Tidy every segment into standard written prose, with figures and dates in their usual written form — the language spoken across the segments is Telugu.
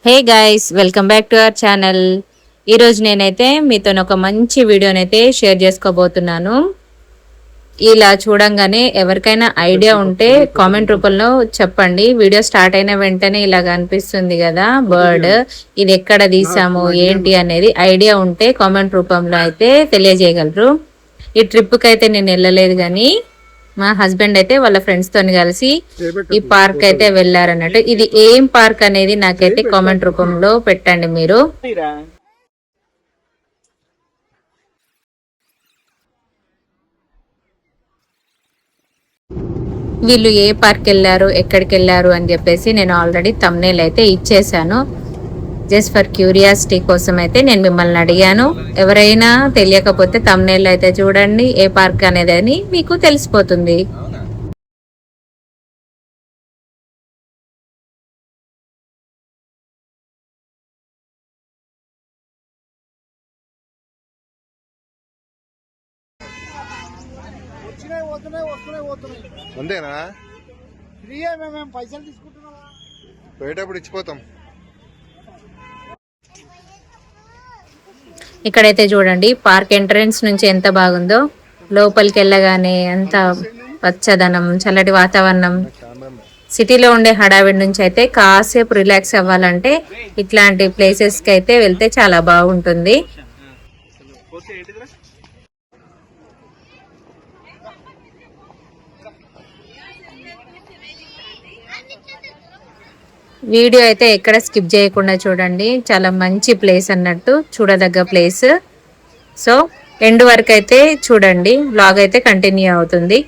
Hey guys, welcome back to our channel. ఈరోజు నేనైతే మీతో ఒక మంచి వీడియోనైతే షేర్ చేసుకోబోతున్నాను. ఇలా చూడంగానే ఎవరికైనా ఐడియా ఉంటే కామెంట్ రూపంలో చెప్పండి. వీడియో స్టార్ట్ అయిన వెంటనే ఇలాగ అనిపిస్తుంది కదా బర్డ్, ఇది ఎక్కడ తీసాము ఏంటి అనేది ఐడియా ఉంటే కామెంట్ రూపంలో అయితే తెలియజేయగలరు. ఈ ట్రిప్కి అయితే నేను వెళ్ళలేదు, కానీ మా హస్బెండ్ అయితే వాళ్ళ ఫ్రెండ్స్ తోని కలిసి ఈ పార్క్ అయితే వెళ్ళారన్నట్టు. ఇది ఏం పార్క్ అనేది నాకైతే కామెంట్ రూపంలో పెట్టండి మీరు. వీళ్ళు ఏ పార్క్ వెళ్ళారు, ఎక్కడికి వెళ్ళారు అని చెప్పేసి నేను ఆల్రెడీ థంబ్నెయిల్ అయితే ఇచ్చేసాను. జస్ట్ ఫర్ క్యూరియాసిటీ కోసం అయితే నేను మిమ్మల్ని అడిగాను. ఎవరైనా తెలియకపోతే థంబ్నెయిల్ అయితే చూడండి, ఏ పార్క్ అనేది అని మీకు తెలిసిపోతుంది. అంతేనా? పైసలు తీసుకుంటున్నా, పోయేటప్పుడు ఇచ్చిపోతాం. ఇక్కడైతే చూడండి పార్క్ ఎంట్రన్స్ నుంచి ఎంత బాగుందో. లోపలికి వెళ్ళగానే ఎంత పచ్చదనం, చల్లటి వాతావరణం. సిటీలో ఉండే హడావిడి నుంచి అయితే కాసేపు రిలాక్స్ అవ్వాలంటే ఇట్లాంటి ప్లేసెస్కి అయితే వెళ్తే చాలా బాగుంటుంది. వీడియో అయితే ఎక్కడ స్కిప్ చేయకుండా చూడండి. చాలా మంచి ప్లేస్ అన్నట్టు, చూడదగ్గ ప్లేస్. సో ఎండ్ వరకు అయితే చూడండి, వ్లాగ్ అయితే కంటిన్యూ అవుతుంది.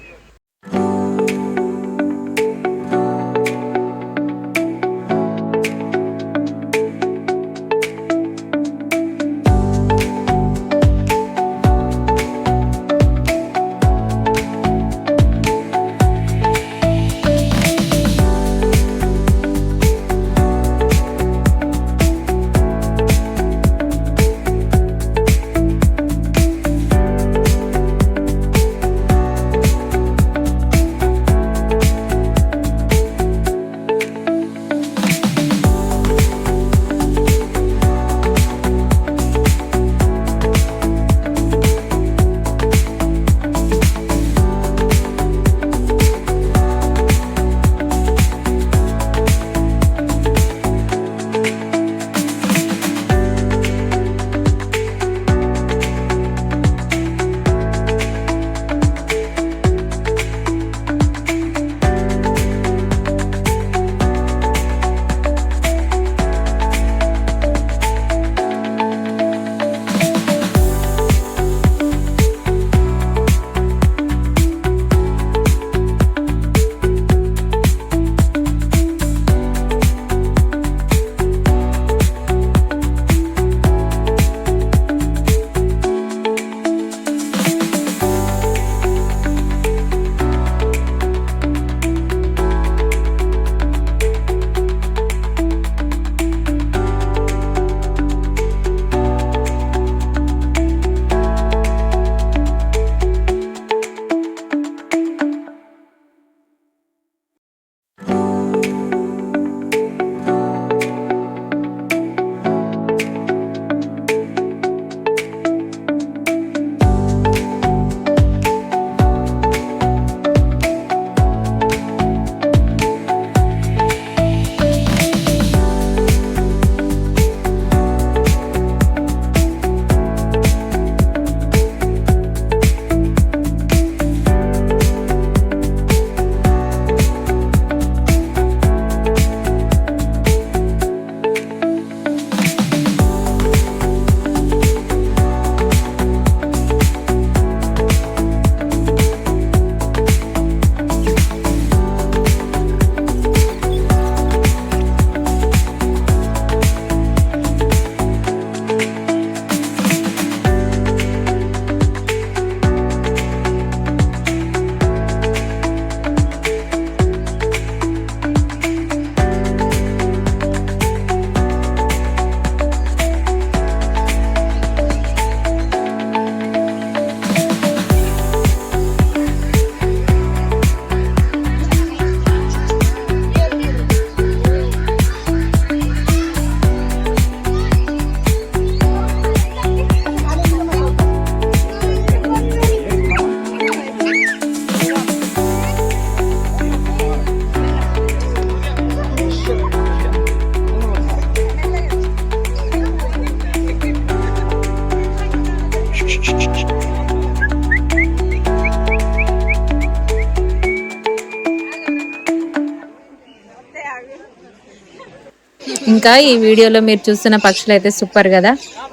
ఇంకా ఈ వీడియోలో మీరు చూస్తున్న పక్షులు అయితే సూపర్ కదా,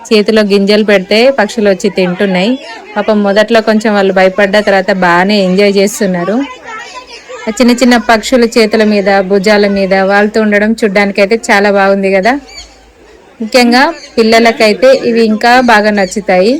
చేతిలో గింజలు పెడితే పక్షులు వచ్చి తింటున్నాయి. పాపం మొదట్లో కొంచెం వాళ్ళు భయపడ్డ తర్వాత బాగానే ఎంజాయ్ చేస్తున్నారు. చిన్న చిన్న పక్షులు చేతుల మీద భుజాల మీద వాళ్తూ ఉండడం చూడ్డానికి అయితే చాలా బాగుంది కదా. ముఖ్యంగా పిల్లలకైతే ఇవి ఇంకా బాగా నచ్చుతాయి.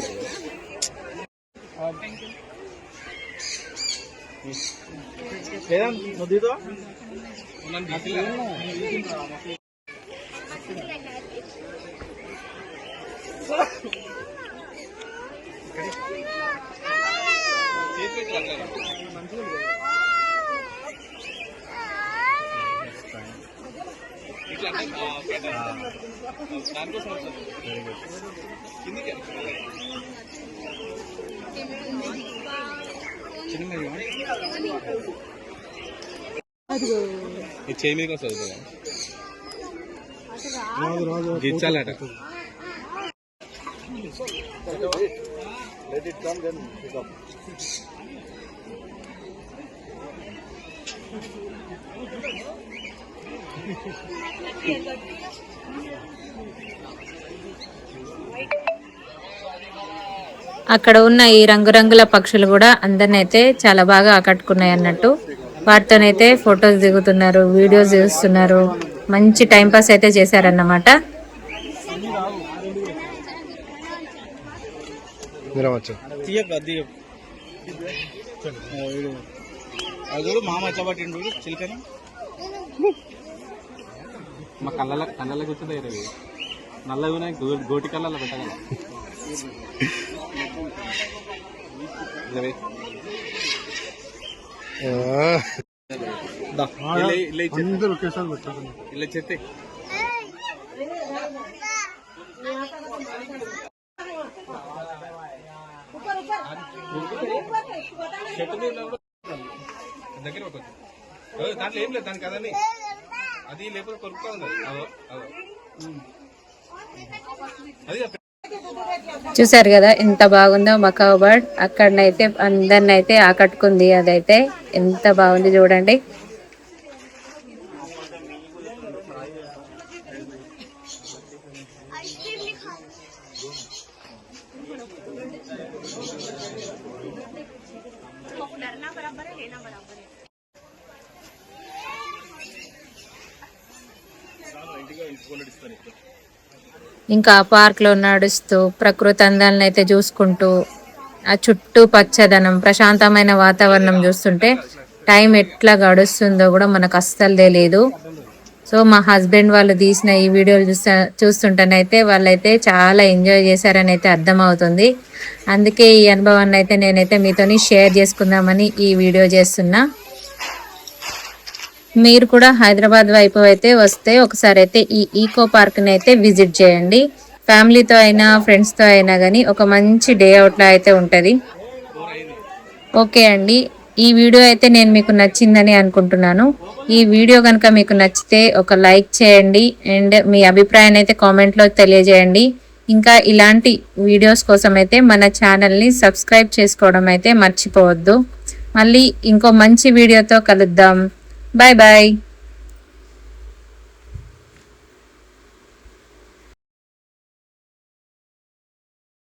చేయి మీదకి వస్తుంది గిచ్చాలట. అక్కడ ఉన్న ఈ రంగురంగుల పక్షులు కూడా అందరినైతే చాలా బాగా ఆకట్టుకున్నాయి అన్నట్టు. వాటితోనైతే ఫొటోస్ దిగుతున్నారు, వీడియోస్ చూస్తున్నారు, మంచి టైం పాస్ అయితే చేశారన్నమాట. మామ వచ్చబట్టిండు చిలికని మా కళ్ళ కూర్చుంది నల్ల గోటి కళ్ళ పెట్టగల ఇలా చెత్తే దగ్గర దాంట్లో ఏం లేదు దాని కదని అది లేకపోతే కొరుకుతా ఉంది. చూసారు కదా ఎంత బాగుందో మకావ్ బర్డ్. అక్కడనైతే అందరినైతే ఆకట్టుకుంది. అదైతే ఎంత బాగుంది చూడండి. ఇంకా పార్క్ లో నడుస్తూ ప్రకృతి అందాలను అయితే చూసుకుంటూ ఆ చుట్టూ పచ్చదనం ప్రశాంతమైన వాతావరణం చూస్తుంటే టైం ఎట్లా గడుస్తుందో కూడా మనకు అస్సలు తెలియదు. సో మా హస్బెండ్ వాళ్ళు తీసిన ఈ వీడియోలు చూస్తుంటేనైతే వాళ్ళైతే చాలా ఎంజాయ్ చేశారని అయితే అర్థమవుతుంది. అందుకే ఈ అనుభవాన్ని అయితే నేనైతే మీతోని షేర్ చేసుకుందామని ఈ వీడియో చేస్తున్నా. మీరు కూడా హైదరాబాద్ వైపు అయితే వస్తే ఒకసారి అయితే ఈ ఈకో పార్క్ని అయితే విజిట్ చేయండి. ఫ్యామిలీతో అయినా ఫ్రెండ్స్తో అయినా కానీ ఒక మంచి డే అవుట్లా అయితే ఉంటుంది. ఓకే అండి, ఈ వీడియో అయితే నేను మీకు నచ్చిందని అనుకుంటున్నాను. ఈ వీడియో కనుక మీకు నచ్చితే ఒక లైక్ చేయండి అండ్ మీ అభిప్రాయాన్ని అయితే కామెంట్లో తెలియజేయండి. ఇంకా ఇలాంటి వీడియోస్ కోసం అయితే మన ఛానల్ని సబ్స్క్రైబ్ చేసుకోవడం అయితే మర్చిపోవద్దు. మళ్ళీ ఇంకో మంచి వీడియోతో కలుద్దాం. Bye bye.